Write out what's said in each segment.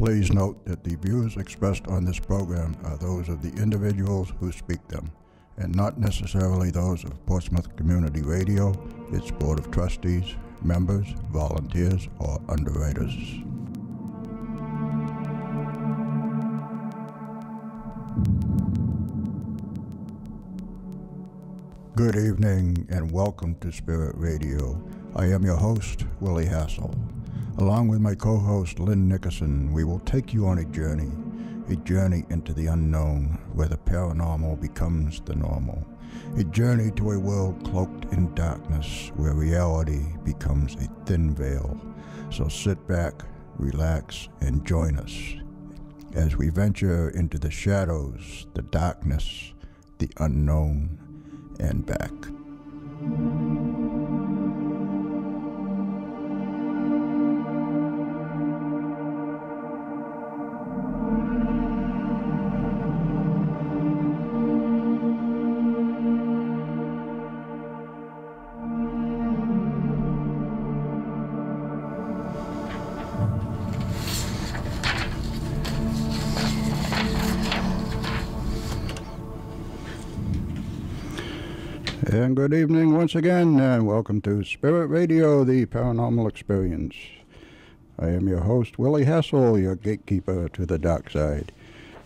Please note that the views expressed on this program are those of the individuals who speak them, and not necessarily those of Portsmouth Community Radio, its Board of Trustees, members, volunteers, or underwriters. Good evening and welcome to Spirit Radio. I am your host, Willie Hassell. Along with my co-host, Lynn Nickerson, we will take you on a journey into the unknown where the paranormal becomes the normal. A journey to a world cloaked in darkness where reality becomes a thin veil. So sit back, relax, and join us as we venture into the shadows, the darkness, the unknown, and back. And good evening once again, and welcome to Spirit Radio, the Paranormal Experience. I am your host, Willie Hassell, your gatekeeper to the dark side,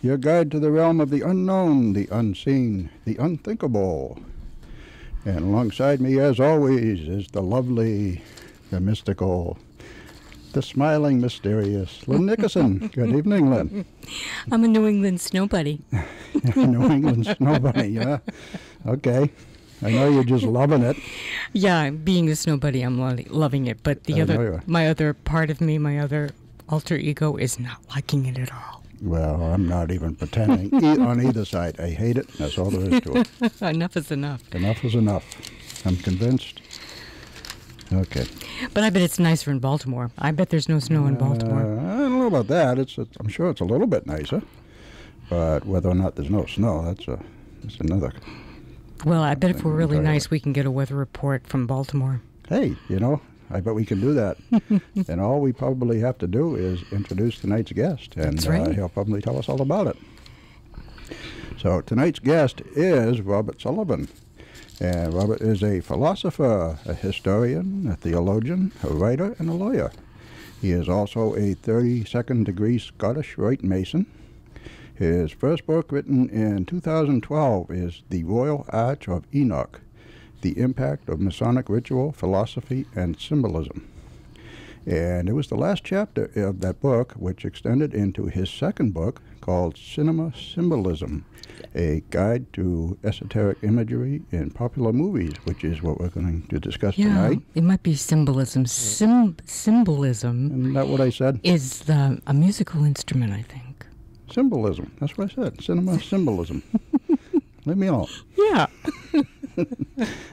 your guide to the realm of the unknown, the unseen, the unthinkable. And alongside me, as always, is the lovely, the mystical, the smiling, mysterious Lynn Nickerson. Good evening, Lynn. I'm a New England snow bunny. New England snow bunny, yeah. Okay. I know you're just loving it. Yeah, being a snow bunny, I'm loving it. But my other part of me, my other alter ego, is not liking it at all. Well, I'm not even pretending. On either side, I hate it. That's all there is to it. Enough is enough. Enough is enough. I'm convinced. Okay. But I bet it's nicer in Baltimore. I bet there's no snow in Baltimore. I don't know about that. I'm sure it's a little bit nicer. But whether or not there's no snow, that's another. Well, I bet if we're really nice, we can get a weather report from Baltimore. Hey, I bet we can do that. And all we probably have to do is introduce tonight's guest. And That's right. He'll probably tell us all about it. So tonight's guest is Robert Sullivan. And Robert is a philosopher, a historian, a theologian, a writer, and a lawyer. He is also a 32nd degree Scottish Rite Mason. His first book, written in 2012, is The Royal Arch of Enoch, The Impact of Masonic Ritual, Philosophy, and Symbolism. And it was the last chapter of that book which extended into his second book called Symbolism, a guide to esoteric imagery in popular movies, which is what we're going to discuss tonight. It might be symbolism. Symbolism. Isn't that what I said? Is a musical instrument, I think. Symbolism. That's what I said. Symbolism. Leave me alone. Yeah.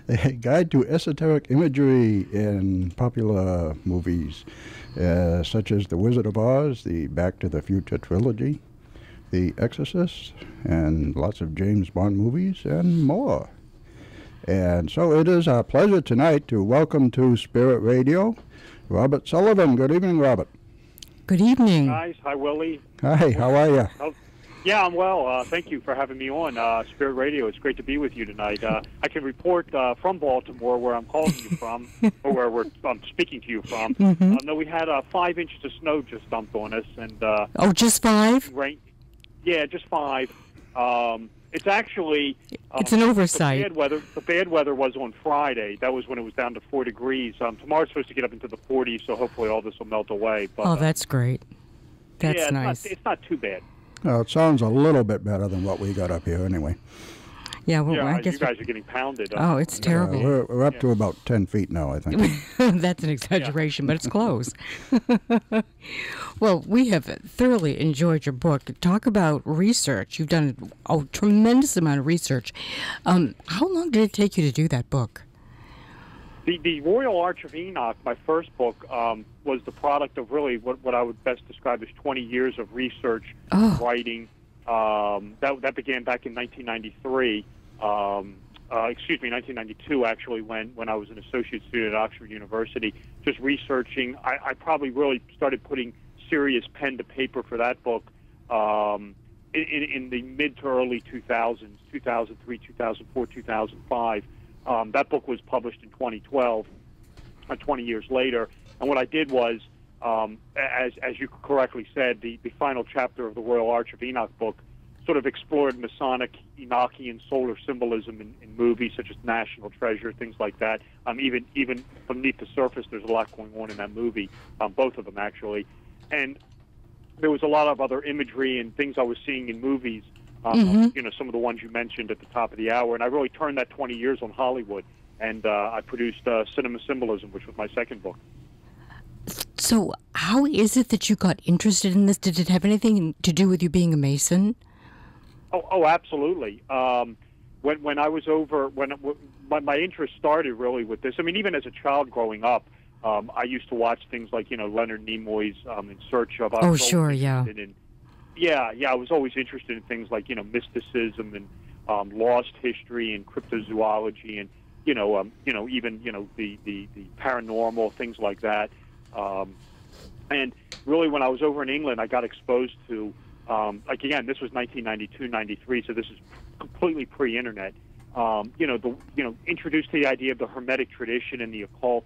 A guide to esoteric imagery in popular movies, such as The Wizard of Oz, the Back to the Future trilogy, The Exorcist, and lots of James Bond movies, and more. And so it is our pleasure tonight to welcome to Spirit Radio, Robert Sullivan. Good evening, Robert. Good evening. Guys, hi, Willie. Hi, how are you? Yeah, I'm well. Thank you for having me on Spirit Radio. It's great to be with you tonight. I can report from Baltimore, where I'm calling you from, or where I'm speaking to you from. Mm-hmm. No, we had 5 inches of snow just dumped on us, and just 5? Rain. Yeah, just 5. It's actually it's an oversight. The bad weather was on Friday. That was when it was down to 4 degrees. Tomorrow's supposed to get up into the 40s, so hopefully all this will melt away. But, that's great. That's nice. It's not too bad. Oh, it sounds a little bit better than what we got up here anyway. Yeah, well, I guess you guys are getting pounded. It's terrible. We're up to about 10 feet now, I think. That's an exaggeration, but it's close. Well, we have thoroughly enjoyed your book. Talk about research. You've done a tremendous amount of research. How long did it take you to do that book? The Royal Arch of Enoch, my first book, was the product of really what I would best describe as 20 years of research, writing. That began back in 1993. 1992 actually, when I was an associate student at Oxford University, just researching. I probably really started putting serious pen to paper for that book in the mid to early 2000s, 2003, 2004, 2005. That book was published in 2012, 20 years later. And what I did was, as you correctly said, the final chapter of the Royal Arch of Enoch book sort of explored Masonic, Enochian solar symbolism in movies such as National Treasure, things like that. Even beneath the surface, there's a lot going on in that movie, both of them actually. And there was a lot of other imagery and things I was seeing in movies, you know, some of the ones you mentioned at the top of the hour. And I really turned that 20 years on Hollywood, and I produced Cinema Symbolism, which was my second book. So how is it that you got interested in this? Did it have anything to do with you being a Mason? Oh, absolutely. When I was over, my interest started really with this. I mean, even as a child growing up, I used to watch things like, you know, Leonard Nimoy's In Search of. Oh, sure, yeah. I was always interested in things like, you know, mysticism and lost history and cryptozoology and, even, the paranormal, things like that. And really, when I was over in England, I got exposed to, again, this was 1992, 93, so this is completely pre-internet. Introduced to the idea of the Hermetic tradition and the occult,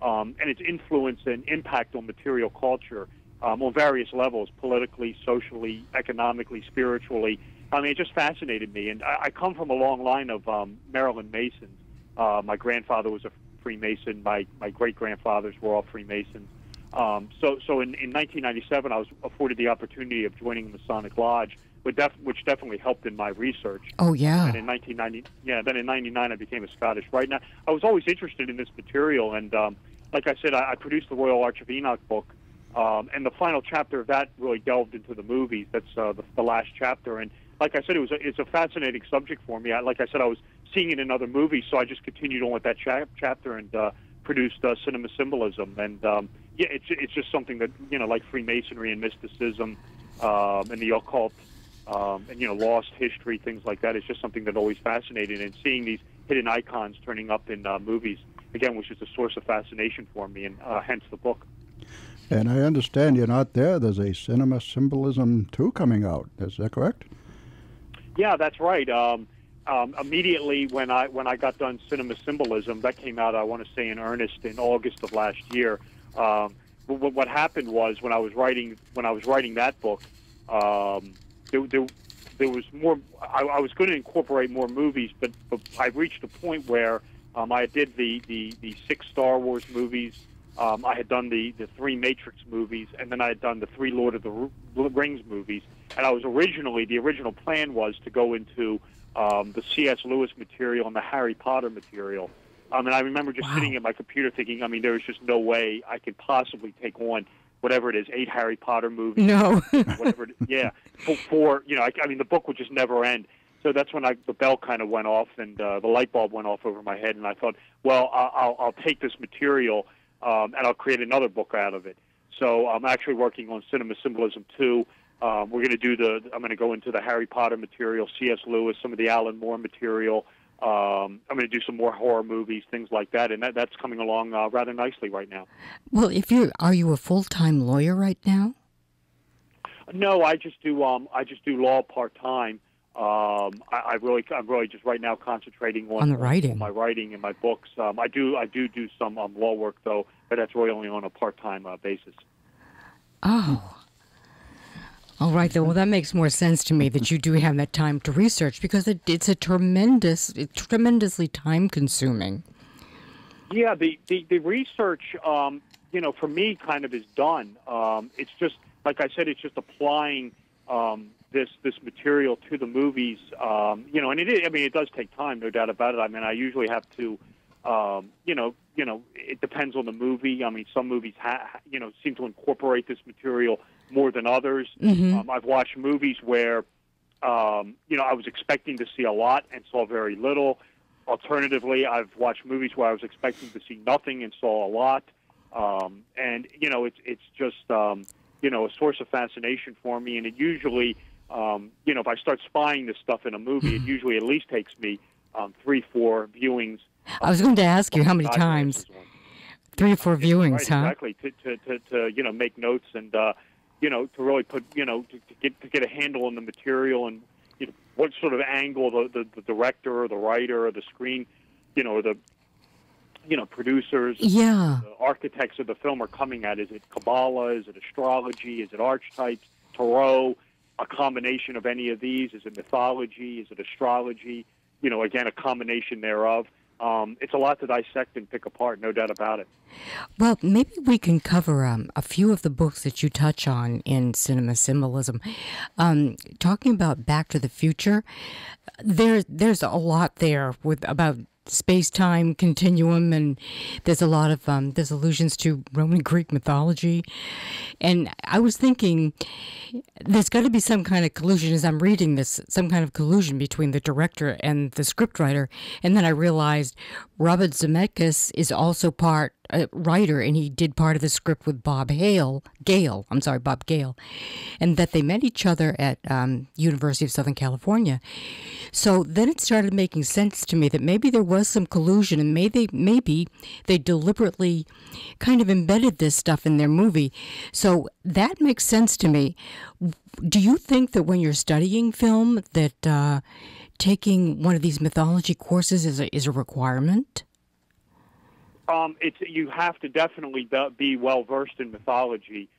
and its influence and impact on material culture on various levels, politically, socially, economically, spiritually. I mean, it just fascinated me. And I come from a long line of Maryland Masons. My grandfather was a Freemason. My great-grandfathers were all Freemasons. So in 1997, I was afforded the opportunity of joining the Masonic Lodge, which definitely helped in my research. Oh, yeah. And in 99, I became a Scottish Rite. Now, I was always interested in this material, and like I said, I produced the Royal Arch of Enoch book, and the final chapter of that really delved into the movies. That's the last chapter, and like I said, it's a fascinating subject for me. Like I said, I was seeing it in other movies, so I just continued on with that chapter and produced Cinema Symbolism. And it's just something that, like Freemasonry and mysticism and the occult and lost history, things like that. It's just something that always fascinated. And seeing these hidden icons turning up in movies, again, was just a source of fascination for me, and hence the book. And I understand you're not there. There's a Cinema Symbolism 2 coming out. Is that correct? Yeah, that's right. Immediately when I got done Cinema Symbolism, that came out, I want to say, in earnest in August of last year. What happened was when I was writing that book, there was more. I was going to incorporate more movies, but I reached a point where I did the 6 Star Wars movies. I had done the 3 Matrix movies, and then I had done the 3 Lord of the Rings movies. And the original plan was to go into the C.S. Lewis material and the Harry Potter material. And I remember just sitting at my computer thinking, there was just no way I could possibly take on whatever it is, 8 Harry Potter movies. No. Whatever. The book would just never end. So that's when the bell kind of went off and the light bulb went off over my head, and I thought, well, I'll take this material and I'll create another book out of it. So I'm actually working on Cinema Symbolism 2. I'm going to go into the Harry Potter material, C.S. Lewis, some of the Alan Moore material. I'm going to do some more horror movies, things like that, and that's coming along rather nicely right now. Well, are you a full-time lawyer right now? No, I just do law part-time. I'm really just right now concentrating on the writing, on my writing and my books. I do some law work though, but that's really only on a part-time basis. Oh. All right, then. Well, that makes more sense to me that you do have that time to research, because it's tremendously time-consuming. Yeah, the research, for me, kind of is done. It's just, like I said, it's just applying this material to the movies. And it does take time, no doubt about it. I usually have to, it depends on the movie. Some movies, seem to incorporate this material more than others. Mm-hmm. I've watched movies where, I was expecting to see a lot and saw very little. Alternatively, I've watched movies where I was expecting to see nothing and saw a lot. It's just, a source of fascination for me. And it usually, if I start spying this stuff in a movie, it usually at least takes me 3-4 viewings. I was going to ask you how many times. 3 or 4 viewings, right, huh? Exactly, to make notes and to really put, to get a handle on the material and what sort of angle the director or the writer or the screen, or the producers, Yeah. the architects of the film are coming at. Is it Kabbalah? Is it astrology? Is it archetypes? Tarot? A combination of any of these? Is it mythology? Is it astrology? Again, a combination thereof. It's a lot to dissect and pick apart, no doubt about it. Well, maybe we can cover a few of the books that you touch on in Cinema Symbolism. Talking about Back to the Future, there's a lot there about space-time continuum, and there's a lot of there's allusions to Roman Greek mythology. And I was thinking there's got to be some kind of collusion as I'm reading this, some kind of collusion between the director and the scriptwriter. And then I realized Robert Zemeckis is also a writer, and he did part of the script with Bob Gale, and that they met each other at University of Southern California. So then it started making sense to me that maybe there was some collusion, and maybe they deliberately kind of embedded this stuff in their movie. So that makes sense to me. Do you think that when you're studying film that taking one of these mythology courses is a requirement? You have to definitely be well versed in mythology.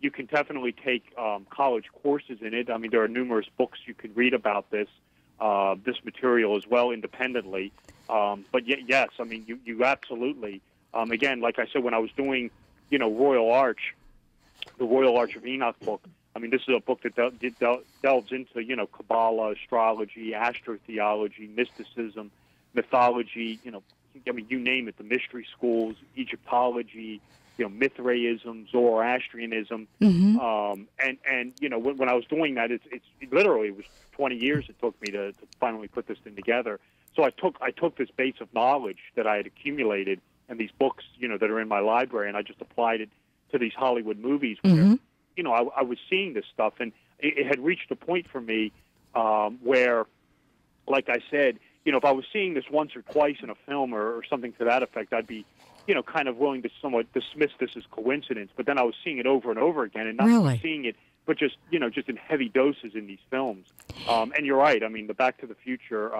You can definitely take college courses in it. I mean, there are numerous books you can read about this material as well independently. But yes, I mean, you absolutely. Again, like I said, when I was doing, Royal Arch, the Royal Arch of Enoch book. I mean, this is a book that delves into, Kabbalah, astrology, astrotheology, mysticism, mythology. I mean, you name it, the mystery schools, Egyptology, Mithraism, Zoroastrianism. Mm-hmm. And when I was doing that, it literally was 20 years it took me to finally put this thing together. So I took this base of knowledge that I had accumulated and these books, that are in my library, and I just applied it to these Hollywood movies where, Mm-hmm. I was seeing this stuff, and it had reached a point for me where, like I said, if I was seeing this once or twice in a film or something to that effect, I'd be, kind of willing to somewhat dismiss this as coincidence. But then I was seeing it over and over again, and not Really? seeing it, but just, just in heavy doses in these films. And you're right. I mean, the Back to the Future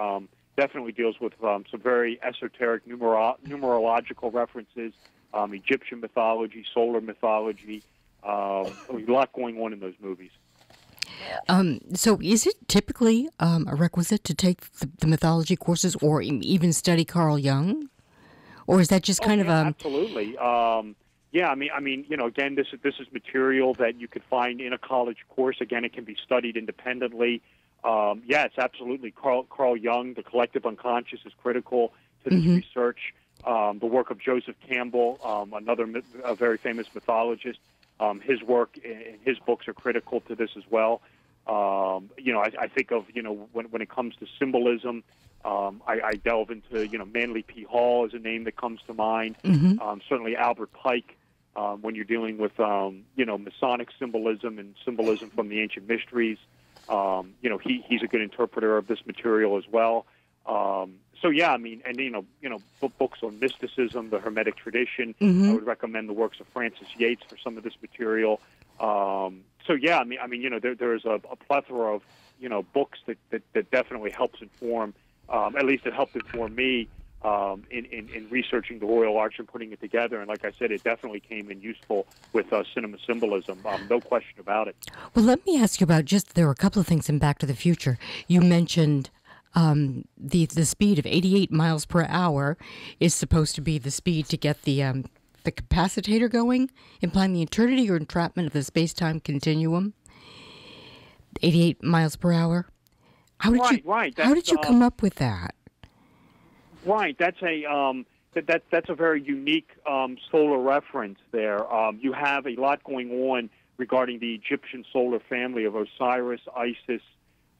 definitely deals with some very esoteric numerological references, Egyptian mythology, solar mythology. A lot going on in those movies. So is it typically a requisite to take the mythology courses or even study Carl Jung? Or is that just kind of a... Absolutely. Yeah, I mean, again, this is material that you could find in a college course. Again, it can be studied independently. Yes, absolutely. Carl Jung, the collective unconscious, is critical to this research. The work of Joseph Campbell, a very famous mythologist, his work and his books are critical to this as well. I think of, when it comes to symbolism, I delve into, Manly P. Hall is a name that comes to mind. Certainly Albert Pike, when you're dealing with, Masonic symbolism and symbolism from the ancient mysteries. He's a good interpreter of this material as well. So yeah, I mean, and books on mysticism, the Hermetic tradition. I would recommend the works of Francis Yates for some of this material. So yeah, I mean, there's a plethora of books that definitely helps inform. At least it helped inform me in researching the Royal Arch and putting it together. And like I said, it definitely came in useful with Cinema Symbolism. No question about it. Well, let me ask you about there were a couple of things in Back to the Future. You mentioned the speed of 88 miles per hour is supposed to be the speed to get the capacitor going, implying the eternity or entrapment of the space-time continuum. 88 miles per hour. How did you come up with that? Right, that's a very unique solar reference there. You have a lot going on regarding the Egyptian solar family of Osiris, Isis,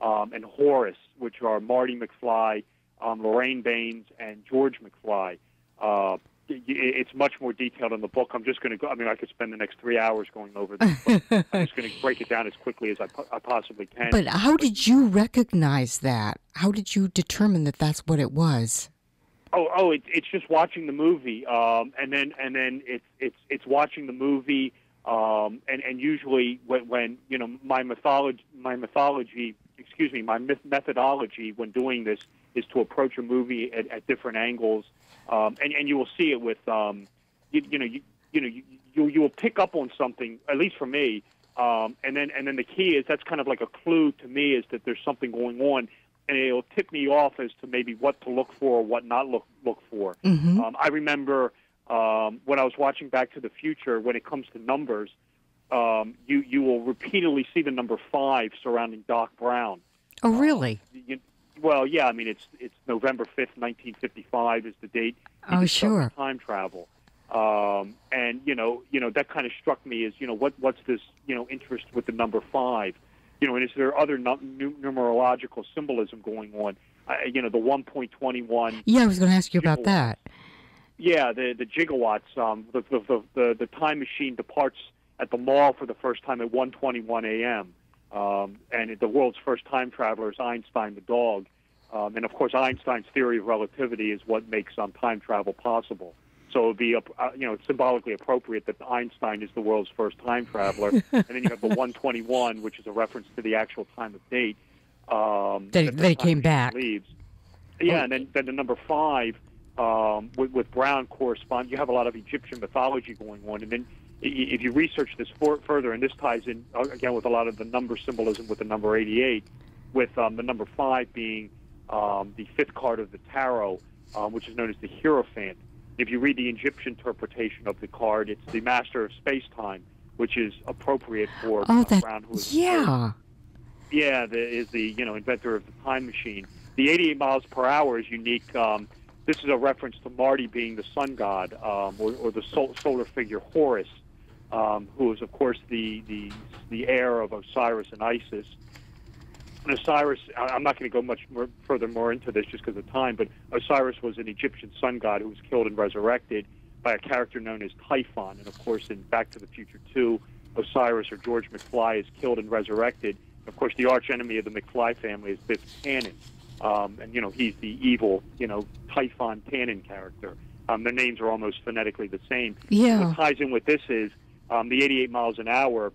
and Horus, which are Marty McFly, Lorraine Baines, and George McFly. It's much more detailed in the book. I'm just going to go. I mean, I could spend the next 3 hours going over this. But I'm just going to break it down as quickly as I possibly can. But how did you recognize that? How did you determine that that's what it was? It's just watching the movie, and then it's watching the movie. And usually when my methodology when doing this is to approach a movie at different angles, and you will see it with you will pick up on something, at least for me, and then the key is that's kind of like a clue to me, is that there's something going on, and it'll tip me off as to maybe what to look for or what not look for. Mm-hmm. I remember when I was watching Back to the Future, when it comes to numbers, you will repeatedly see the number 5 surrounding Doc Brown. Oh, really? Well, yeah. I mean, it's November 5th, 1955 is the date. Oh, sure. Time travel, and that kind of struck me as what's this interest with the number 5, and is there other numerological symbolism going on? The 1.21. Yeah, I was going to ask you about that. Yeah, the gigawatts. The time machine departs at the mall for the first time at 1:21 a.m. And the world's first time traveler is Einstein the dog. And of course, Einstein's theory of relativity is what makes time travel possible. So it would be it's symbolically appropriate that Einstein is the world's first time traveler. And then you have the 1:21, which is a reference to the actual time of date. They came back. Leaves. Yeah, and then the number 5 with Brown correspond. You have a lot of Egyptian mythology going on, and then if you research this further, and this ties in again with a lot of the number symbolism with the number 88, with the number 5 being the 5th card of the tarot, which is known as the Hierophant. If you read the Egyptian interpretation of the card, it's the master of space-time, which is appropriate for Brown, who is is the inventor of the time machine. The 88 miles per hour is unique. This is a reference to Marty being the sun god, or the solar figure Horus, who is, of course, the heir of Osiris and Isis. And Osiris, I'm not going to go much more into this just because of time, but Osiris was an Egyptian sun god who was killed and resurrected by a character known as Typhon. And, of course, in Back to the Future 2, Osiris, or George McFly, is killed and resurrected. Of course, the archenemy of the McFly family is Biff Tannen. And, he's the evil, Typhon Tannen character. Their names are almost phonetically the same. Yeah. What ties in with this is the 88 miles an hour.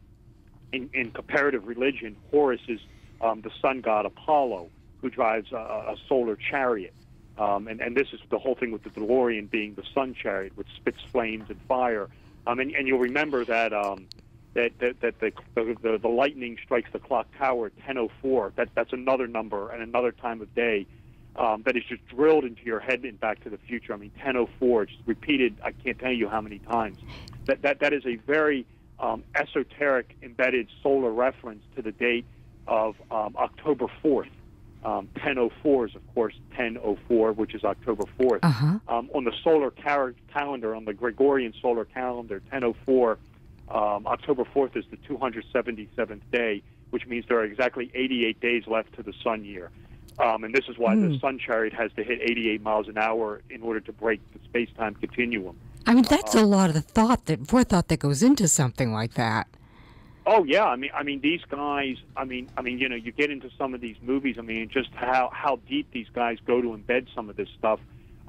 In comparative religion, Horus is the sun god Apollo, who drives a solar chariot. And this is the whole thing with the DeLorean being the sun chariot, which spits flames and fire. And you'll remember that the lightning strikes the clock tower at 10:04. That's another number and another time of day that is just drilled into your head in Back to the Future. I mean, 10:04, just repeated. I can't tell you how many times. That is a very esoteric, embedded solar reference to the date of October 4th. 10:04 is, of course, 10:04, which is October 4th. Uh-huh. On the solar calendar, on the Gregorian solar calendar, 10:04. October 4th is the 277th day, which means there are exactly 88 days left to the sun year. And this is why the sun chariot has to hit 88 miles an hour in order to break the space-time continuum. I mean, that's a lot of forethought that goes into something like that. Oh yeah, I mean these guys. I mean, you get into some of these movies. I mean, just how deep these guys go to embed some of this stuff.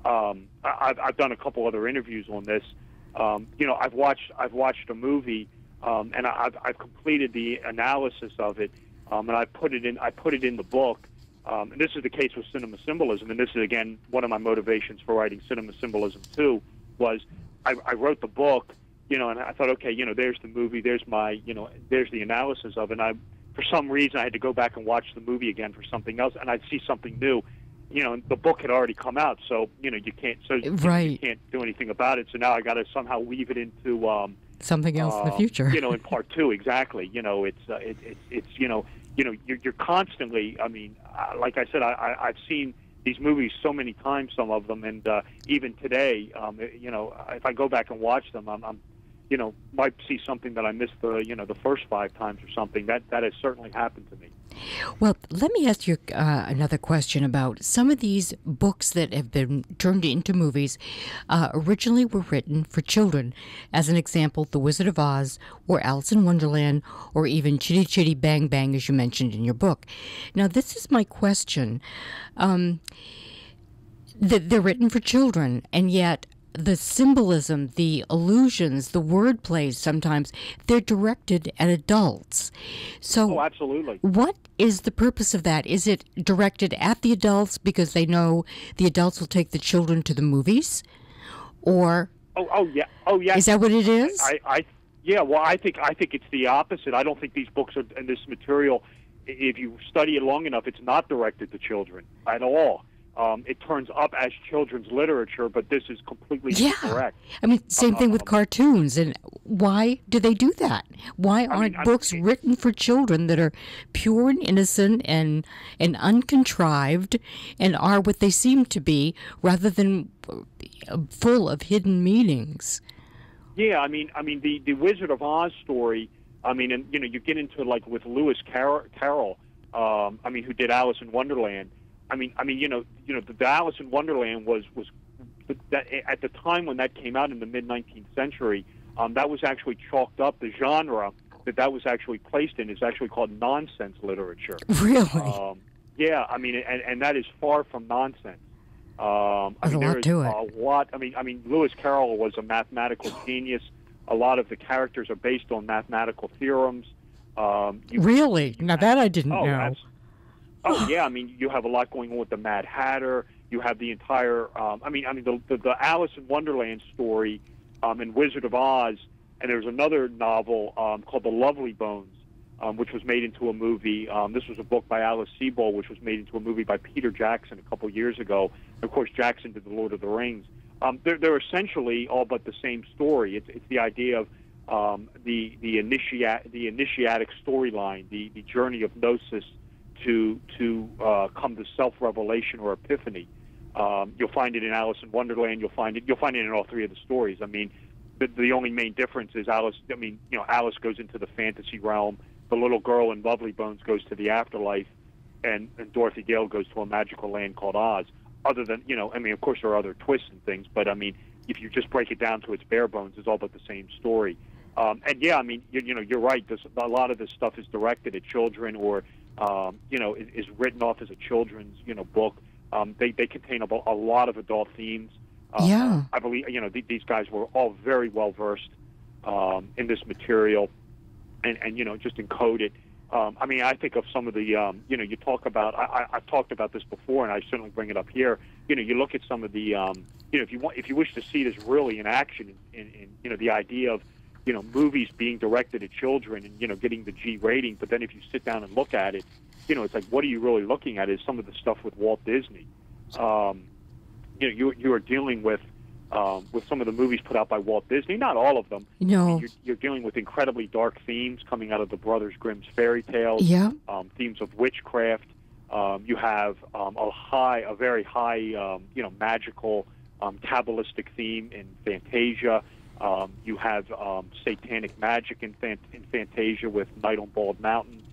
I've done a couple other interviews on this. I've watched a movie, and I've completed the analysis of it, and I put it in the book. And this is the case with cinema symbolism, and this is again one of my motivations for writing cinema symbolism too. Was I wrote the book, and I thought, okay, there's the movie, there's there's the analysis of it. And for some reason, I had to go back and watch the movie again for something else, and I'd see something new. The book had already come out, so you can't you can't do anything about it. So now I got to somehow weave it into something else in the future. In part 2, exactly. You're constantly. I mean, like I said, I've seen these movies so many times, some of them, and even today, if I go back and watch them, I'm might see something that I missed the first 5 times or something. That has certainly happened to me. Well, let me ask you another question about some of these books that have been turned into movies. Originally were written for children. As an example, The Wizard of Oz, or Alice in Wonderland, or even Chitty Chitty Bang Bang, as you mentioned in your book. Now, this is my question. They're written for children, and yet the symbolism, the allusions, the word plays sometimes, they're directed at adults. So, absolutely. What is the purpose of that? Is it directed at the adults because they know the adults will take the children to the movies? Or yeah. Is that what it is? Yeah. Well, I think it's the opposite. I don't think these books are, and this material, if you study it long enough, it's not directed to children at all. It turns up as children's literature, but this is completely incorrect. I mean, same thing with cartoons. And why do they do that? Why aren't books written for children that are pure and innocent and uncontrived and are what they seem to be, rather than full of hidden meanings? Yeah, I mean, the Wizard of Oz story. I mean, and you get into like with Lewis Carroll. Who did Alice in Wonderland. The Alice in Wonderland was that at the time when that came out in the mid-19th century, that was actually chalked up. The genre that was actually placed in is actually called nonsense literature. Really? Yeah, and that is far from nonsense. There's a lot to it. A lot. Lewis Carroll was a mathematical genius. A lot of the characters are based on mathematical theorems. Really? Now that I didn't know. Yeah. You have a lot going on with the Mad Hatter. You have the entire. The Alice in Wonderland story, and Wizard of Oz, and there's another novel called The Lovely Bones, which was made into a movie. This was a book by Alice Sebold, which was made into a movie by Peter Jackson a couple years ago. Of course, Jackson did The Lord of the Rings. They're essentially all but the same story. It's the idea of the initiatic storyline, the journey of gnosis to come to self-revelation or epiphany. You'll find it in Alice in Wonderland. You'll find it in all three of the stories. The only main difference is Alice. Alice goes into the fantasy realm. The little girl in Lovely Bones goes to the afterlife, and Dorothy Gale goes to a magical land called Oz. Other than, of course there are other twists and things, but if you just break it down to its bare bones, it's all but the same story. You're right. A lot of this stuff is directed at children, or is written off as a children's book. They contain a lot of adult themes. I believe these guys were all very well versed in this material, and just encode it. I think of some of the you talk about. I've talked about this before, and I certainly bring it up here. You look at some of the if you wish to see this really in action, in the idea of movies being directed at children and getting the G rating, but then if you sit down and look at it, it's like, what are you really looking at? Is some of the stuff with Walt Disney. You are dealing with some of the movies put out by Walt Disney. Not all of them. No. You're dealing with incredibly dark themes coming out of the Brothers Grimm's fairy tales. Yeah. Themes of witchcraft. You have a very high, magical, Kabbalistic theme in Fantasia. You have satanic magic in Fantasia with Night on Bald Mountain.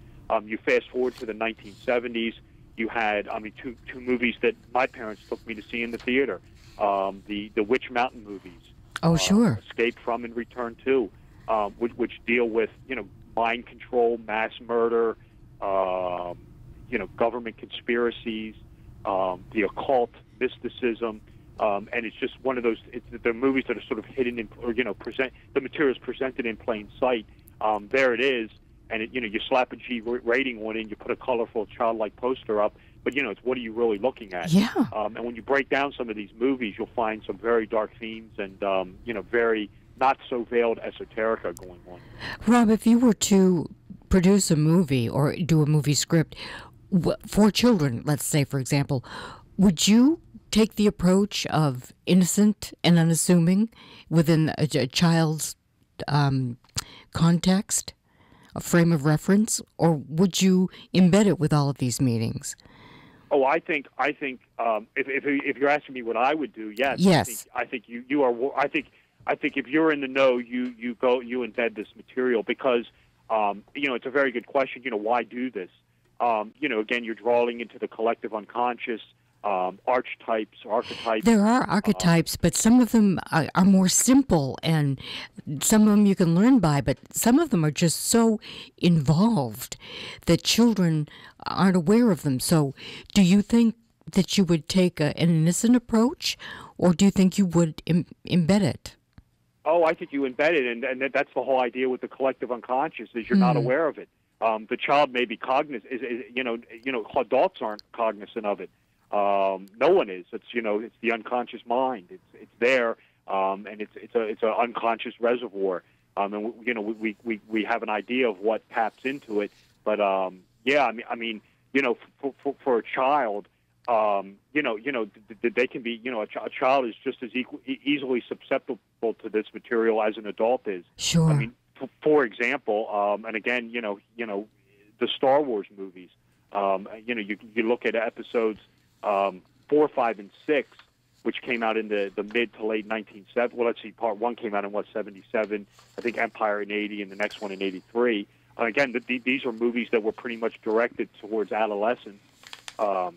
You fast forward to the 1970s. You had, two movies that my parents took me to see in the theater. The Witch Mountain movies. Oh, sure. Escape From and Return To, which deal with, mind control, mass murder, government conspiracies, the occult, mysticism. And it's just one of those. They're movies that are sort of hidden in, or the material is presented in plain sight. There it is, and you slap a G rating on it, and you put a colorful, childlike poster up. But it's, what are you really looking at? Yeah. And when you break down some of these movies, you'll find some very dark themes and very not so veiled esoterica going on. Rob, if you were to produce a movie or do a movie script for children, let's say, for example, would you take the approach of innocent and unassuming within a child's context, a frame of reference, or would you embed it with all of these meanings? Oh, I think if you're asking me what I would do, yes. Yes. I think you are. I think if you're in the know, you embed this material because it's a very good question. Why do this? Again, you're drawing into the collective unconscious. Archetypes. There are archetypes, but some of them are more simple, and some of them you can learn by, but some of them are just so involved that children aren't aware of them. So do you think that you would take an innocent approach, Or do you think you would embed it? Oh, I think you embed it, and that's the whole idea with the collective unconscious, is you're not aware of it. The child may be cognizant, adults aren't cognizant of it. No one is. It's it's the unconscious mind. It's there, and it's an unconscious reservoir. And we have an idea of what taps into it. But for a child, they can be, a child is just as easily susceptible to this material as an adult is. Sure. I mean, for example, and again, the Star Wars movies. You look at episodes 4, 5, and 6, which came out in the mid to late 1970s. Well, let's see, part 1 came out in 77. I think Empire in 80, and the next one in 83. Again, these are movies that were pretty much directed towards adolescence. My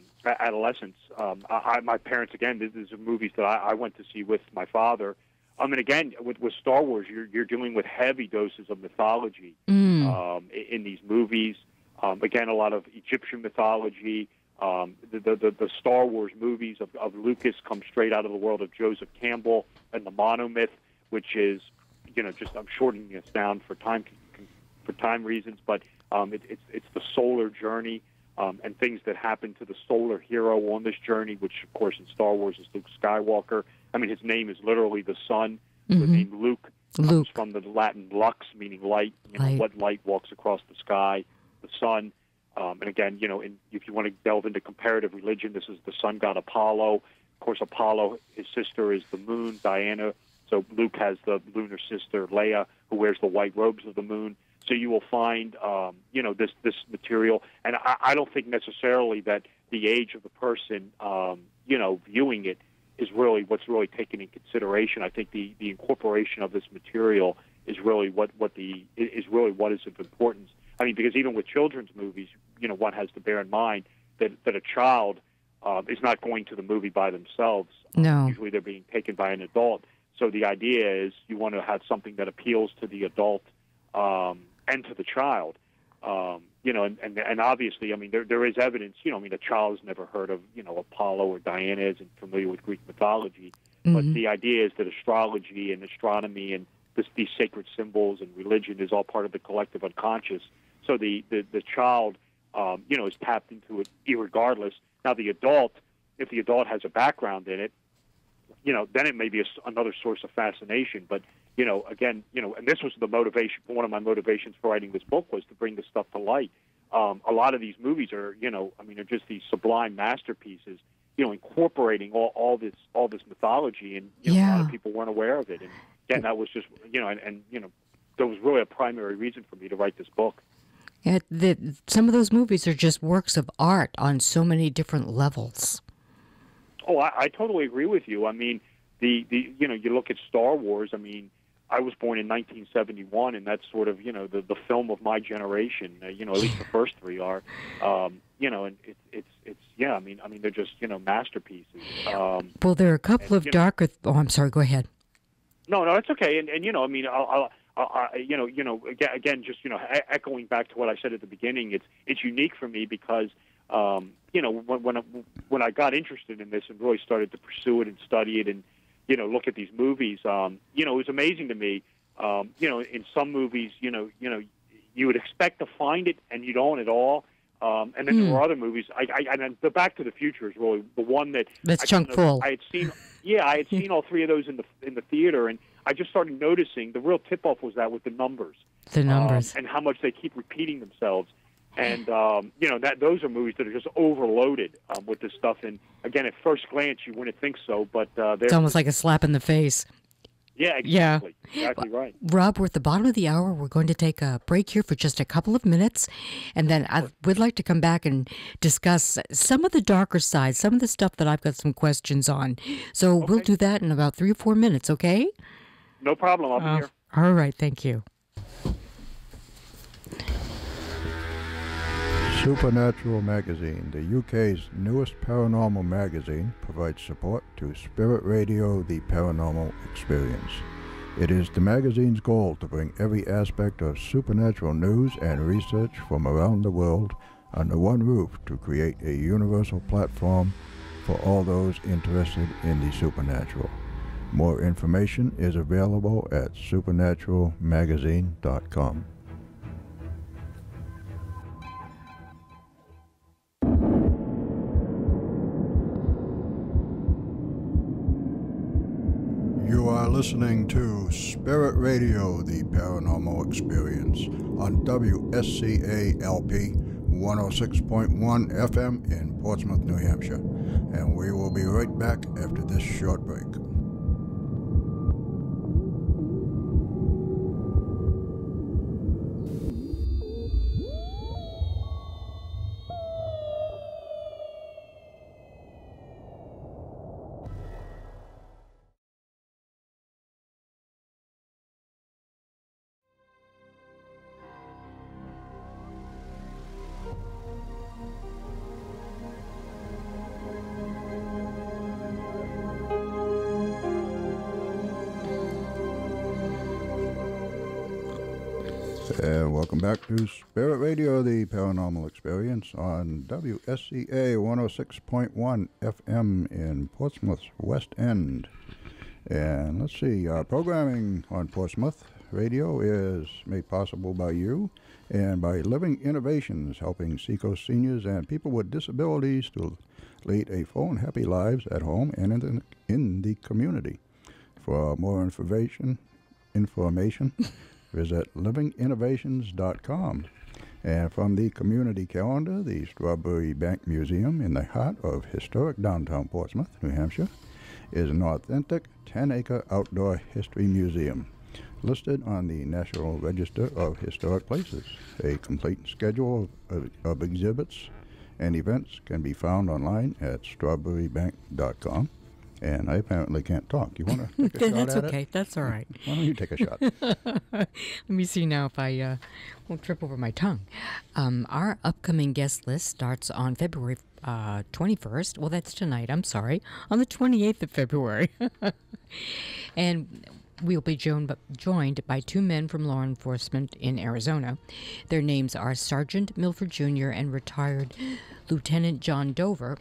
parents, again, these are movies that I went to see with my father. I mean, again, with Star Wars, you're dealing with heavy doses of mythology in these movies. Again, a lot of Egyptian mythology. The Star Wars movies of Lucas come straight out of the world of Joseph Campbell and the monomyth, which is, I'm shortening this down for time reasons, but it's the solar journey. And things that happen to the solar hero on this journey, which, of course, in Star Wars is Luke Skywalker. I mean, his name is literally the sun. The name Luke comes from the Latin lux, meaning light. What light walks across the sky? The sun. And again, if you want to delve into comparative religion, this is the sun god Apollo. Of course, Apollo, his sister is the moon, Diana. So Luke has the lunar sister, Leia, who wears the white robes of the moon. So you will find, this material, and I don't think necessarily that the age of the person, viewing it is really what's really taken in consideration. I think the incorporation of this material is really what is of importance. I mean, because even with children's movies, one has to bear in mind that a child is not going to the movie by themselves. No. Usually they're being taken by an adult. So the idea is you want to have something that appeals to the adult. And to the child, and obviously, I mean, there is evidence, a child has never heard of, Apollo or Diana, isn't familiar with Greek mythology, but the idea is that astrology and astronomy and these sacred symbols and religion is all part of the collective unconscious. So the child, is tapped into it irregardless. Now, the adult, if the adult has a background in it, then it may be another source of fascination, but again, and this was the motivation. One of my motivations for writing this book was to bring this stuff to light. A lot of these movies are, are just these sublime masterpieces, incorporating all this mythology, and a lot of people weren't aware of it. And again, that was just, there was really a primary reason for me to write this book. Yeah, some of those movies are just works of art on so many different levels. Oh, I totally agree with you. I mean, you look at Star Wars. I mean, I was born in 1971, and that's sort of, the film of my generation. At least the first three are. And I mean, they're just, masterpieces. Well, there are a couple of darker. I'm sorry. Go ahead. No, it's okay. And I mean, again, just echoing back to what I said at the beginning, it's unique for me because. When I got interested in this and really started to pursue it and study it and, look at these movies, it was amazing to me. In some movies, you would expect to find it and you don't at all. And then there were other movies. And the Back to the Future is really the one that's chunk full. I had seen all three of those in the theater, and I just started noticing the real tip-off was that with the numbers. The numbers. And how much they keep repeating themselves. And, those are movies that are just overloaded with this stuff. And, again, at first glance, you wouldn't think so, but... it's almost like a slap in the face. Yeah, exactly. Yeah. Exactly right. Rob, we're at the bottom of the hour. We're going to take a break here for just a couple of minutes. And then I would like to come back and discuss some of the darker sides, some of the stuff that I've got some questions on. So we'll do that in about 3 or 4 minutes, okay? No problem. I'll be here. All right. Thank you. Supernatural Magazine, the UK's newest paranormal magazine, provides support to Spirit Radio, the paranormal experience. It is the magazine's goal to bring every aspect of supernatural news and research from around the world under one roof to create a universal platform for all those interested in the supernatural. More information is available at supernaturalmagazine.com. You are listening to Spirit Radio, the Paranormal Experience, on WSCA-LP 106.1 FM in Portsmouth, New Hampshire. And we will be right back after this short break. And welcome back to Spirit Radio, the Paranormal Experience, on WSCA 106.1 FM in Portsmouth's West End. And let's see, programming on Portsmouth Radio is made possible by you and by Living Innovations, helping Seacoast seniors and people with disabilities to lead a full and happy lives at home and in the community. For more information, visit livinginnovations.com. And from the community calendar, the Strawberry Bank Museum in the heart of historic downtown Portsmouth, New Hampshire, is an authentic 10-acre outdoor history museum listed on the National Register of Historic Places. A complete schedule of exhibits and events can be found online at strawberrybank.com. And I apparently can't talk. You want to take a shot That's at okay. it? That's all right. Why don't you take a shot? Let me see now if I won't trip over my tongue. Our upcoming guest list starts on February 21st. Well, that's tonight. I'm sorry. On the 28th of February. And we'll be joined by two men from law enforcement in Arizona. Their names are Sergeant Milford Jr. and retired Lieutenant John Dover,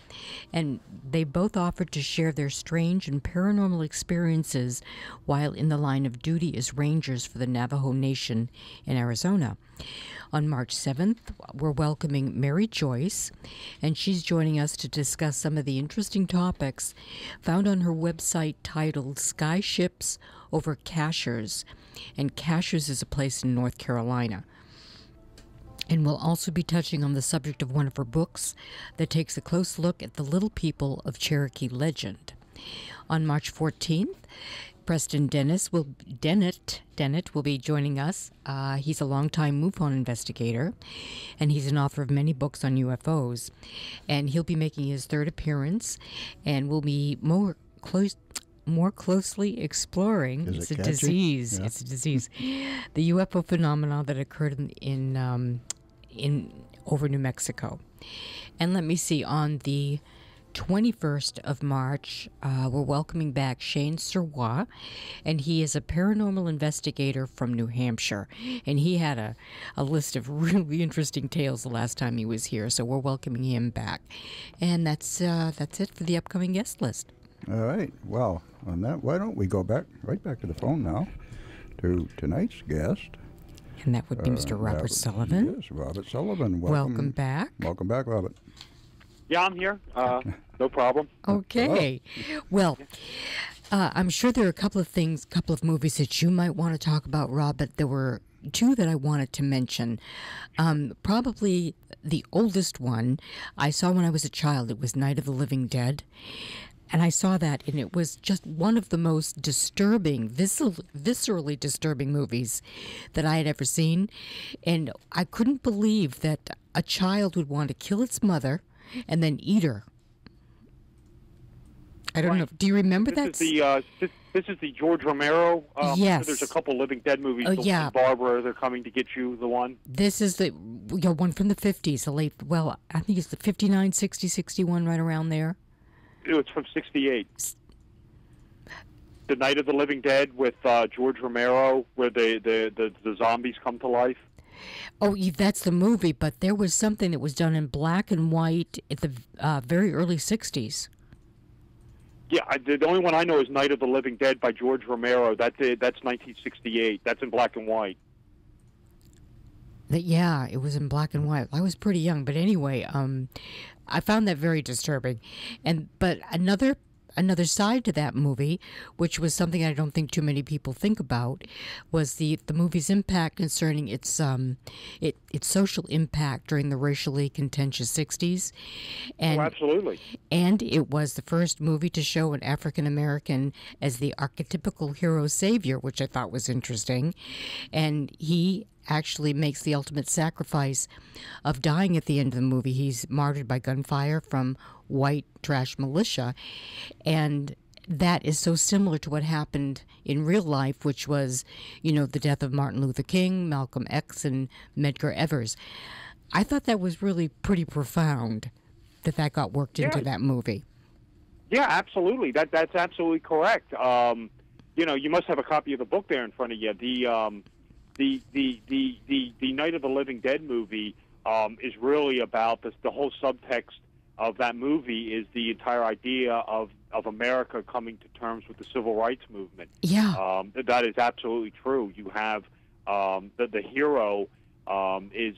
and they both offered to share their strange and paranormal experiences while in the line of duty as rangers for the Navajo Nation in Arizona. On March 7th, we're welcoming Mary Joyce, and she's joining us to discuss some of the interesting topics found on her website titled Sky Ships Over Cachers, and Cachers is a place in North Carolina. And we'll also be touching on the subject of one of her books that takes a close look at the little people of Cherokee legend. On March 14th, Preston Dennett will be joining us. He's a longtime MUFON investigator, and he's an author of many books on UFOs. And he'll be making his third appearance, and we'll be more closely exploring. It's a disease. Yeah. It's a disease. The UFO phenomena that occurred in over New Mexico. And let me see, on the 21st of March, we're welcoming back Shane Serwa, and he is a paranormal investigator from New Hampshire. And he had a list of really interesting tales the last time he was here, so we're welcoming him back. And that's it for the upcoming guest list. All right. Well, on that, why don't we go right back to the phone now to tonight's guest. And that would be Mr. Robert Sullivan. Yes, Robert Sullivan. Welcome back. Welcome back, Robert. Yeah, I'm here. No problem. Okay. Well, I'm sure there are a couple of movies that you might want to talk about, Rob, but there were two that I wanted to mention. Probably the oldest one I saw when I was a child. It was Night of the Living Dead. And I saw that, and it was just one of the most disturbing, viscerally disturbing movies that I had ever seen. And I couldn't believe that a child would want to kill its mother and then eat her. I don't know. Do you remember that? This is the George Romero. Yes. There's a couple Living Dead movies. Yeah. Barbara, They're Coming to Get You, the one. This is the one from the 50s, I think it's the 59, 60, 61, right around there. It's from 68. The Night of the Living Dead with George Romero, where the zombies come to life. Oh, that's the movie, but there was something that was done in black and white at the very early 60s. Yeah, the only one I know is Night of the Living Dead by George Romero. That's 1968. That's in black and white. Yeah, it was in black and white. I was pretty young, but anyway, I found that very disturbing. But another side to that movie, which was something I don't think too many people think about, was the movie's impact concerning its social impact during the racially contentious 60s. And, absolutely. And it was the first movie to show an African American as the archetypical hero savior, which I thought was interesting. And he actually makes the ultimate sacrifice of dying at the end of the movie. He's martyred by gunfire from white trash militia, and that is so similar to what happened in real life, which was, the death of Martin Luther King, Malcolm X, and Medgar Evers. I thought that was really pretty profound that got worked into that movie. Yeah, absolutely. That's absolutely correct. You must have a copy of the book there in front of you. The Night of the Living Dead movie is really about this. The whole subtext of that movie is the entire idea of America coming to terms with the civil rights movement. Yeah, that is absolutely true. You have the hero is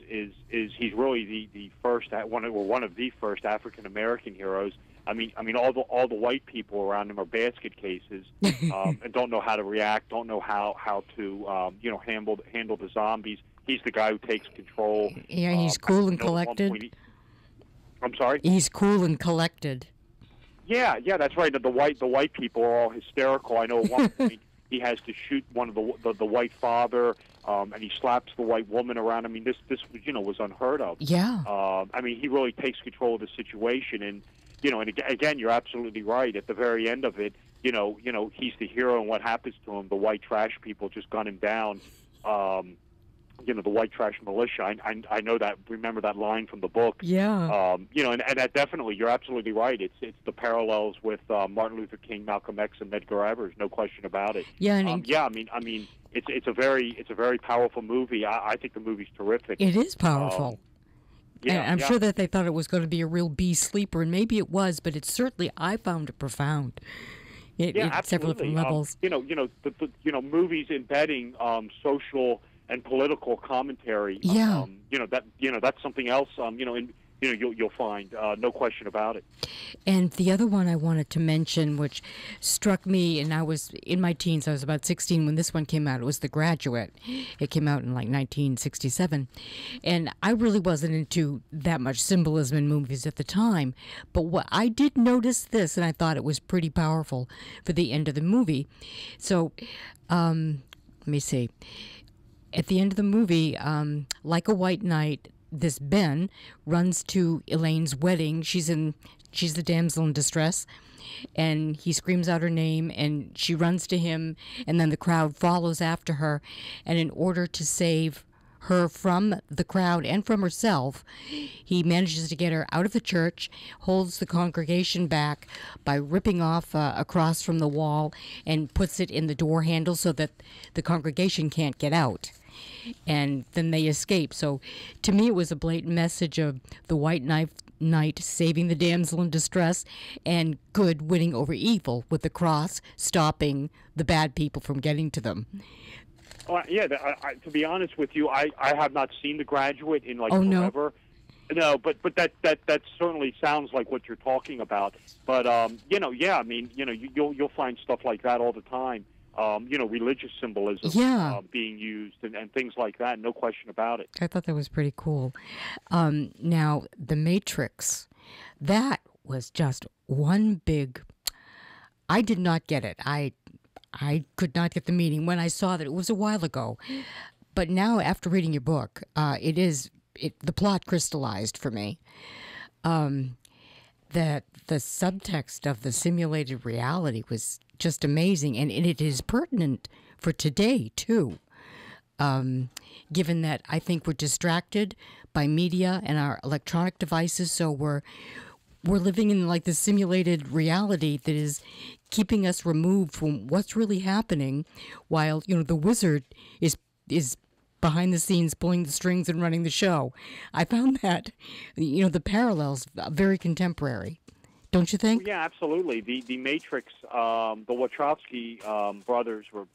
he's really the first one of the first African American heroes. I mean, all the white people around him are basket cases, and don't know how to react, don't know how to handle the zombies. He's the guy who takes control. Yeah, he's cool and collected. I'm sorry. He's cool and collected. Yeah, that's right. The white people are all hysterical. I know at one point he has to shoot one of the white father, and he slaps the white woman around. I mean, this was unheard of. Yeah. He really takes control of the situation, and again, you're absolutely right. At the very end of it, he's the hero, and what happens to him? The white trash people just gun him down. The white trash militia. I know that. Remember that line from the book. Yeah. And that definitely, you're absolutely right. It's the parallels with Martin Luther King, Malcolm X, and Medgar Evers. No question about it. Yeah. It's a very powerful movie. I think the movie's terrific. It is powerful. And I'm sure that they thought it was going to be a real B sleeper, and maybe it was, but I found it profound. At several different levels. Movies embedding social and political commentary. Yeah. That's something else. You'll find no question about it. And the other one I wanted to mention, which struck me, and I was in my teens, I was about 16 when this one came out. It was The Graduate. It came out in 1967, and I really wasn't into that much symbolism in movies at the time. But what I did notice this, and I thought it was pretty powerful for the end of the movie. So, let me see. At the end of the movie, like a white knight, this Ben runs to Elaine's wedding. She's the damsel in distress, and he screams out her name, and she runs to him, and then the crowd follows after her. And in order to save her from the crowd and from herself, he manages to get her out of the church, holds the congregation back by ripping off a cross from the wall, and puts it in the door handle so that the congregation can't get out. And then they escape. So to me, it was a blatant message of the white knight saving the damsel in distress and good winning over evil, with the cross stopping the bad people from getting to them. To be honest with you, I have not seen The Graduate in forever. No, but that certainly sounds like what you're talking about. But you'll find stuff like that all the time. Religious symbolism being used and things like that. No question about it. I thought that was pretty cool. Now, The Matrix, that was just one big... I did not get it. I could not get the meaning when I saw that. It was a while ago. But now, after reading your book, the plot crystallized for me. That the subtext of the simulated reality was just amazing, and it is pertinent for today too. Given that I think we're distracted by media and our electronic devices, so we're living in like the simulated reality that is keeping us removed from what's really happening, while the wizard is behind the scenes pulling the strings and running the show. I found that the parallels very contemporary. don't you think? Yeah, absolutely. The Matrix, the Wachowski brothers were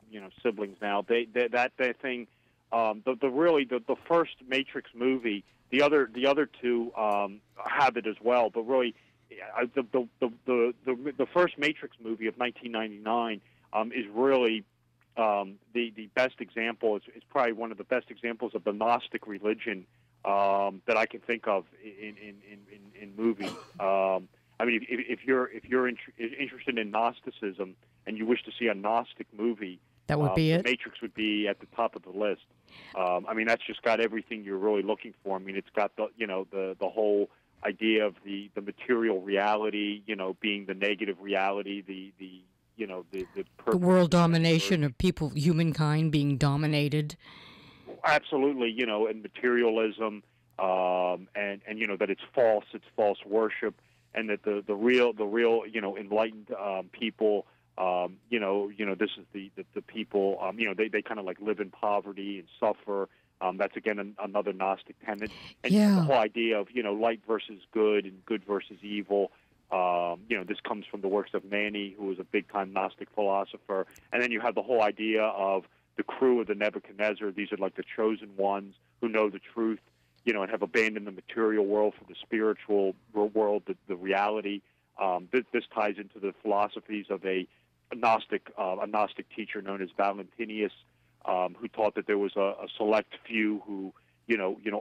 siblings now. That thing, the first Matrix movie. The other two have it as well, but really, the first Matrix movie of 1999 is really the best example. It's probably one of the best examples of the Gnostic religion that I can think of in movies. I mean, if you're interested in Gnosticism and you wish to see a Gnostic movie, that would be it. The Matrix would be at the top of the list. I mean, that's just got everything you're really looking for. I mean, it's got the whole idea of the material reality, being the negative reality, the world domination of people, humankind being dominated. Absolutely, and materialism, and that it's false worship, and that the real enlightened people, this is the people, they kind of like live in poverty and suffer. That's again another Gnostic tenet, and the whole idea of light versus good and good versus evil. This comes from the works of Mani, who was a big-time Gnostic philosopher, and then you have the whole idea of the crew of the Nebuchadnezzar. These are like the chosen ones who know the truth, and have abandoned the material world for the spiritual world, the reality. This ties into the philosophies of a Gnostic teacher known as Valentinius, who taught that there was a select few who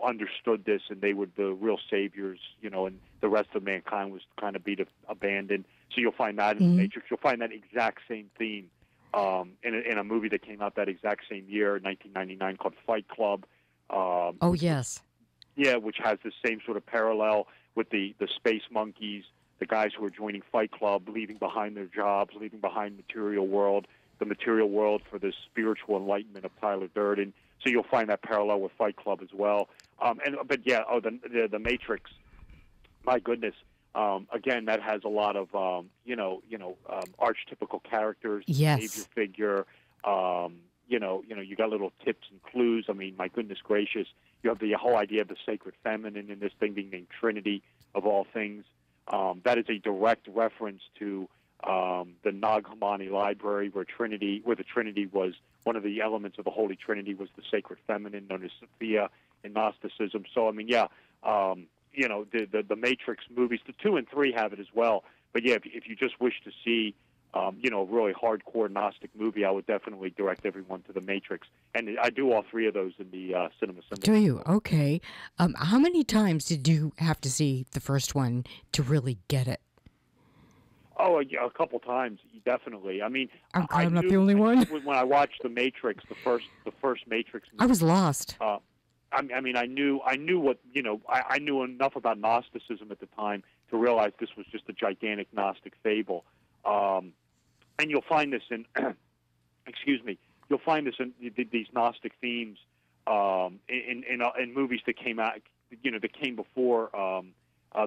understood this, and they were the real saviors, and the rest of mankind was kind of abandoned. So you'll find that in the Matrix. You'll find that exact same theme in a movie that came out that exact same year, 1999, called Fight Club. Oh, yes. Yeah, which has the same sort of parallel with the space monkeys, the guys who are joining Fight Club, leaving behind their jobs, leaving behind the material world for the spiritual enlightenment of Tyler Durden. So you'll find that parallel with Fight Club as well. The Matrix, my goodness. Again, that has a lot of archetypical characters, yes. savior figure. You got little tips and clues. I mean, my goodness gracious, you have the whole idea of the sacred feminine in this thing being named Trinity of all things. That is a direct reference to the Nag Hammadi library, where the Trinity was one of the elements of the Holy Trinity was the sacred feminine, known as Sophia in Gnosticism. So I mean, the Matrix movies, the 2 and 3 have it as well. But yeah, if you just wish to see, a really hardcore Gnostic movie, I would definitely direct everyone to the Matrix. And I do all 3 of those in the Cinema Symbolism. Do you? Okay. How many times did you have to see the first one to really get it? Oh, yeah, a couple times, definitely. I mean, I'm not the only one. When I watched the Matrix, the first Matrix movie, I was lost. I mean, I knew what I knew enough about Gnosticism at the time to realize this was just a gigantic Gnostic fable. And you'll find this in, you'll find this in these Gnostic themes in movies that came out, that came before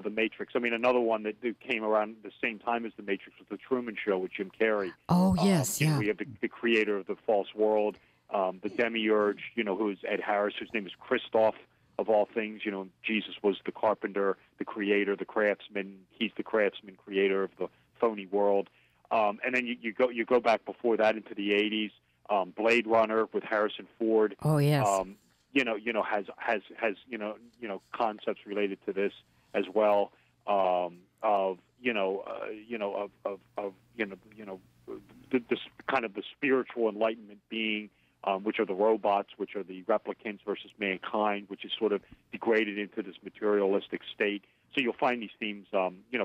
the Matrix. I mean, another one that came around the same time as the Matrix was The Truman Show with Jim Carrey. Oh, yes, yeah. We have the creator of the false world, the demiurge, who is Ed Harris, whose name is Christoph, of all things. Jesus was the carpenter, the creator, the craftsman. He's the craftsman, creator of the phony world. And then you go back before that into the 80s. Blade Runner with Harrison Ford. Oh, yes. Has concepts related to this as well, this kind of the spiritual enlightenment being, which are the robots, which are the replicants versus mankind, which is sort of degraded into this materialistic state. So you'll find these themes,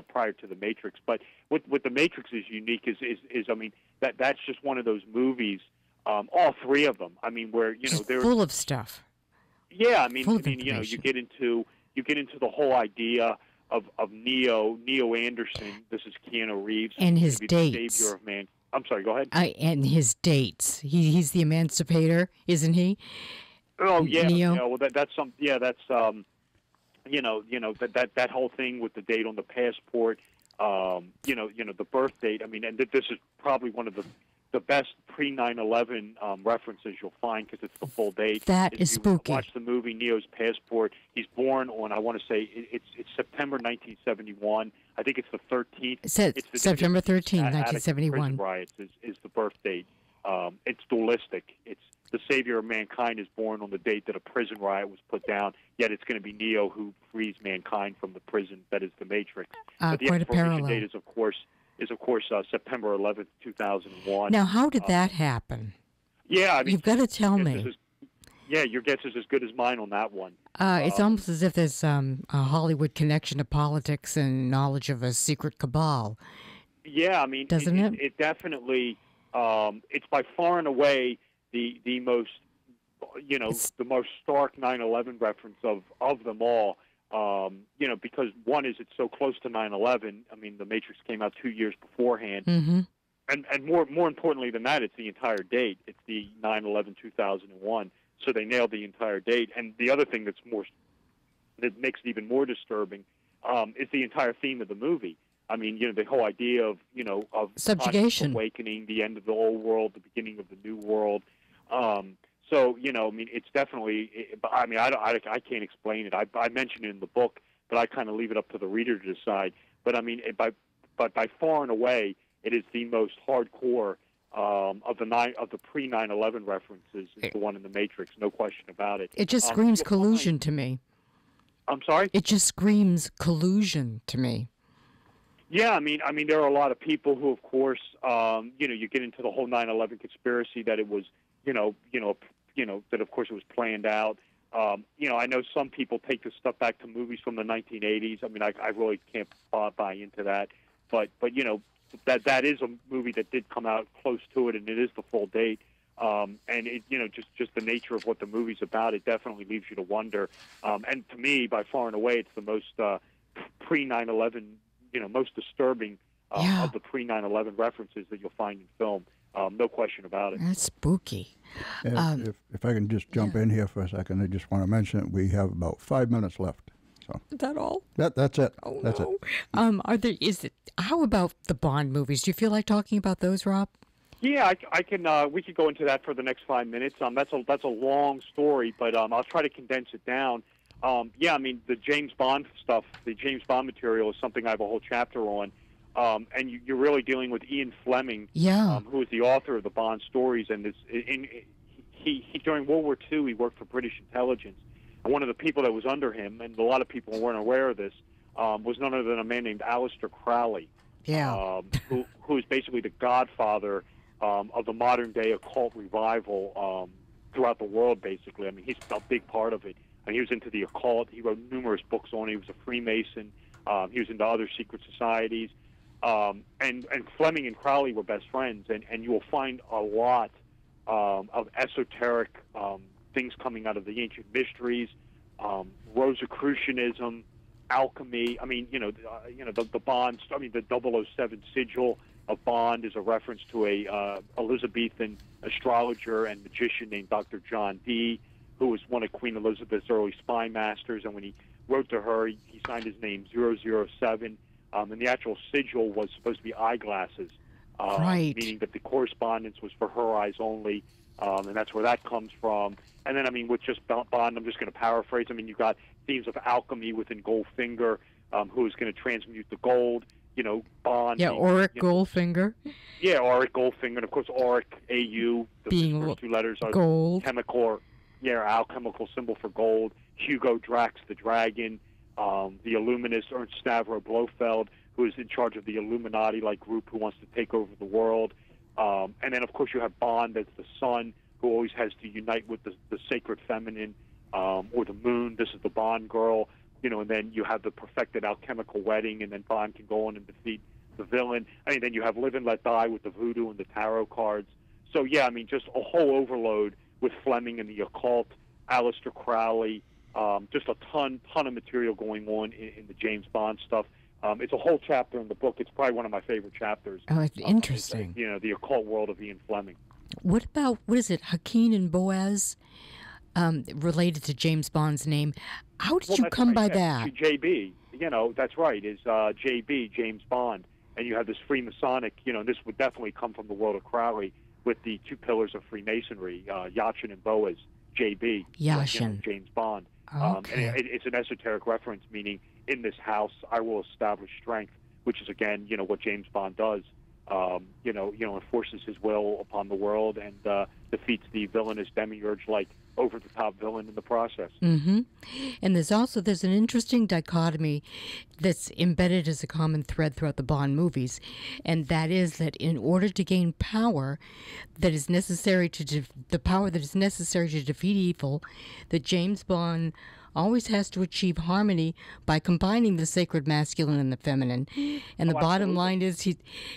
prior to the Matrix. But what the Matrix is unique is I mean, that's just one of those movies. All 3 of them. I mean, where they're full of stuff. Yeah, I mean, you get into the whole idea of Neo Anderson. This is Keanu Reeves and his dates. The savior of man. I'm sorry. Go ahead. And his dates. He's the emancipator, isn't he? Oh yeah. Neo. Well, that's some. Yeah, that's that whole thing with the date on the passport. The birth date. I mean, and this is probably one of the best pre-9/11 references you'll find, because it's the full date. That is spooky. Watch the movie Neo's Passport. He's born on, I want to say, it's September September 1971. I think it's the 13th. It's September 13th, 1971. Prison riots is the birth date. It's dualistic. It's the savior of mankind is born on the date that a prison riot was put down, yet it's going to be Neo who frees mankind from the prison that is the Matrix. But the quite a expiration parallel. date is, of course, September 11th, 2001. Now, how did that happen? Yeah, I mean, you've got to tell me. Your guess is as good as mine on that one. It's almost as if there's a Hollywood connection to politics and knowledge of a secret cabal. Yeah, I mean, doesn't it? It definitely. It's by far and away the most, the most stark 9/11 reference of them all. Because one is it's so close to 9/11. I mean, The Matrix came out 2 years beforehand, mm-hmm. and more importantly than that, it's the entire date. It's the 9/11/2001. So they nailed the entire date. And the other thing that makes it even more disturbing is the entire theme of the movie. I mean, the whole idea of subjugation, awakening, the end of the old world, the beginning of the new world. So, I mean, it's definitely. I mean, I can't explain it. I mention it in the book, but I kind of leave it up to the reader to decide. But I mean, by far and away, it is the most hardcore of the pre 9/11 references. Is the one in the Matrix, no question about it. It just screams collusion to me. I'm sorry? It just screams collusion to me. Yeah, I mean, there are a lot of people who, of course, you get into the whole 9/11 conspiracy that it was, that of course it was planned out. I know some people take this stuff back to movies from the 1980s. I mean, I really can't buy into that, but that is a movie that did come out close to it, and it is the full date. And it, just the nature of what the movie's about, it definitely leaves you to wonder. And to me, by far and away, it's the most pre 9/11. Most disturbing of the pre 9/11 references that you'll find in film. No question about it. That's spooky. If I can just jump in here for a second, I just want to mention that we have about 5 minutes left. So is that all? That's it. Oh, that's no. it. How about the Bond movies? Do you feel like talking about those, Rob? Yeah, I can. We could go into that for the next 5 minutes. That's a long story, but I'll try to condense it down. I mean, the James Bond stuff, the James Bond material is something I have a whole chapter on. And you're really dealing with Ian Fleming, who is the author of the Bond stories. And he during World War II, he worked for British intelligence. And one of the people that was under him, and a lot of people weren't aware of this, was none other than a man named Aleister Crowley, who is basically the godfather of the modern-day occult revival throughout the world, basically. I mean, he's a big part of it. And he was into the occult. He wrote numerous books on it. He was a Freemason. He was into other secret societies. And Fleming and Crowley were best friends. And you will find a lot of esoteric things coming out of the ancient mysteries, Rosicrucianism, alchemy. I mean, the Bond. I mean, the 007 sigil of Bond is a reference to a Elizabethan astrologer and magician named Dr. John Dee, who was one of Queen Elizabeth's early spy masters. And when he wrote to her, he signed his name 007. And the actual sigil was supposed to be eyeglasses, meaning that the correspondence was for her eyes only, and that's where that comes from. And then, I mean, with just Bond, I'm just going to paraphrase. I mean, you've got themes of alchemy within Goldfinger, who is going to transmute the gold. Bond. Yeah, Auric Goldfinger. Yeah, Auric Goldfinger, and of course Auric AU. The first two letters are gold. Chemical. Yeah, alchemical symbol for gold. Hugo Drax the Dragon. The Illuminist Ernst Stavro Blofeld, who is in charge of the Illuminati-like group who wants to take over the world. And then, of course, you have Bond as the sun, who always has to unite with the sacred feminine, or the moon. This is the Bond girl. And then you have the perfected alchemical wedding, and then Bond can go on and defeat the villain. I mean, then you have Live and Let Die with the voodoo and the tarot cards. So, yeah, I mean, just a whole overload with Fleming and the occult, Aleister Crowley, just a ton of material going on in the James Bond stuff. It's a whole chapter in the book. It's probably one of my favorite chapters. Oh, it's interesting. The occult world of Ian Fleming. What about, what is it, Hakeem and Boaz, related to James Bond's name? How did you come by that? JB, that's right, is JB, James Bond. And you have this Freemasonic, this would definitely come from the world of Crowley with the two pillars of Freemasonry, Yachin and Boaz, JB, Yachin. James Bond. Okay. And it's an esoteric reference, meaning in this house I will establish strength, which is again, what James Bond does. Enforces his will upon the world and defeats the villainous demiurge like over-the-top villain in the process. Mm-hmm. And there's an interesting dichotomy that's embedded as a common thread throughout the Bond movies, and that is that in order to gain power that is necessary to defeat evil, that James Bond always has to achieve harmony by combining the sacred masculine and the feminine. And the bottom line is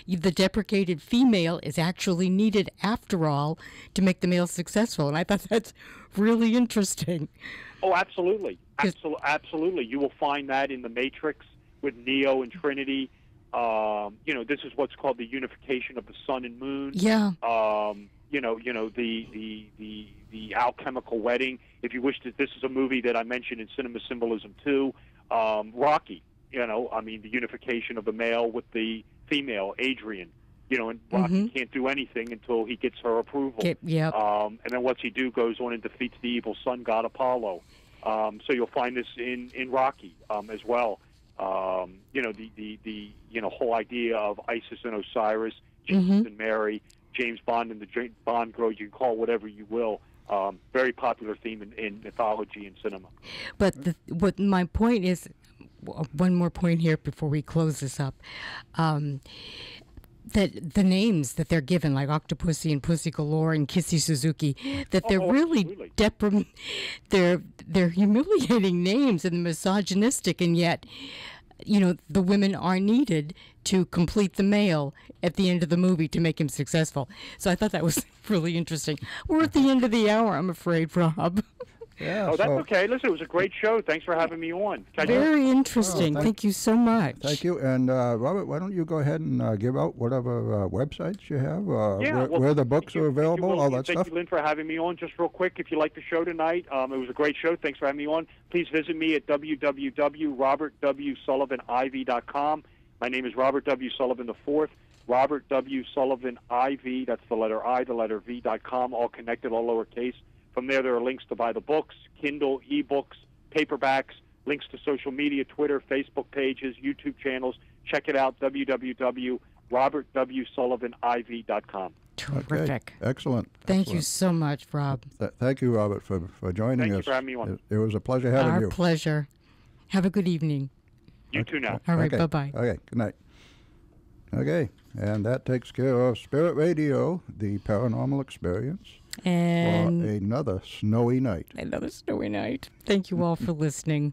the deprecated female is actually needed after all to make the male successful. And I thought that's really interesting. Oh, absolutely. Absolutely. You will find that in The Matrix with Neo and Trinity. This is what's called the unification of the sun and moon. Yeah. The alchemical wedding. If you wish to, this is a movie that I mentioned in Cinema Symbolism too. Rocky. The unification of the male with the female, Adrian. And Rocky can't do anything until he gets her approval. Yep. And then what's he do? Goes on and defeats the evil sun god Apollo. So you'll find this in Rocky as well. The whole idea of Isis and Osiris, Jesus and Mary, James Bond and the Bond girl. You can call it whatever you will. Very popular theme in mythology and cinema. But what my point is, one more point here before we close this up, that the names that they're given, like Octopussy and Pussy Galore and Kissy Suzuki, that they're really they're humiliating names and misogynistic, and yet the women are needed to complete the male at the end of the movie to make him successful. So I thought that was really interesting. We're at the end of the hour, I'm afraid, Rob. Yeah. Oh, that's okay. Listen, it was a great show. Thanks for having me on. Very interesting. Thank you so much. Thank you. And Robert, why don't you go ahead and give out whatever websites you have, where the books are available, all that stuff. Thank you, Lynn, for having me on. Just real quick, if you like the show tonight, it was a great show. Thanks for having me on. Please visit me at www.robertwsullivan.com. My name is Robert W. Sullivan IV. Robert W. Sullivan IV, that's the letter I, the letter V.com, all connected, all lowercase. From there are links to buy the books, Kindle, ebooks, paperbacks, links to social media, Twitter, Facebook pages, YouTube channels. Check it out, www.robertwsullivan.iv.com. Terrific. Okay. Excellent. Thank you so much, Rob. Thank you, Robert, for joining us. Thank you for having me on. It was a pleasure having you. Our pleasure. Have a good evening. You too now. All right, Okay. bye-bye. Okay, good night. Okay, and that takes care of Spirit Radio, the paranormal experience, And for another snowy night. another snowy night. Thank you all for listening.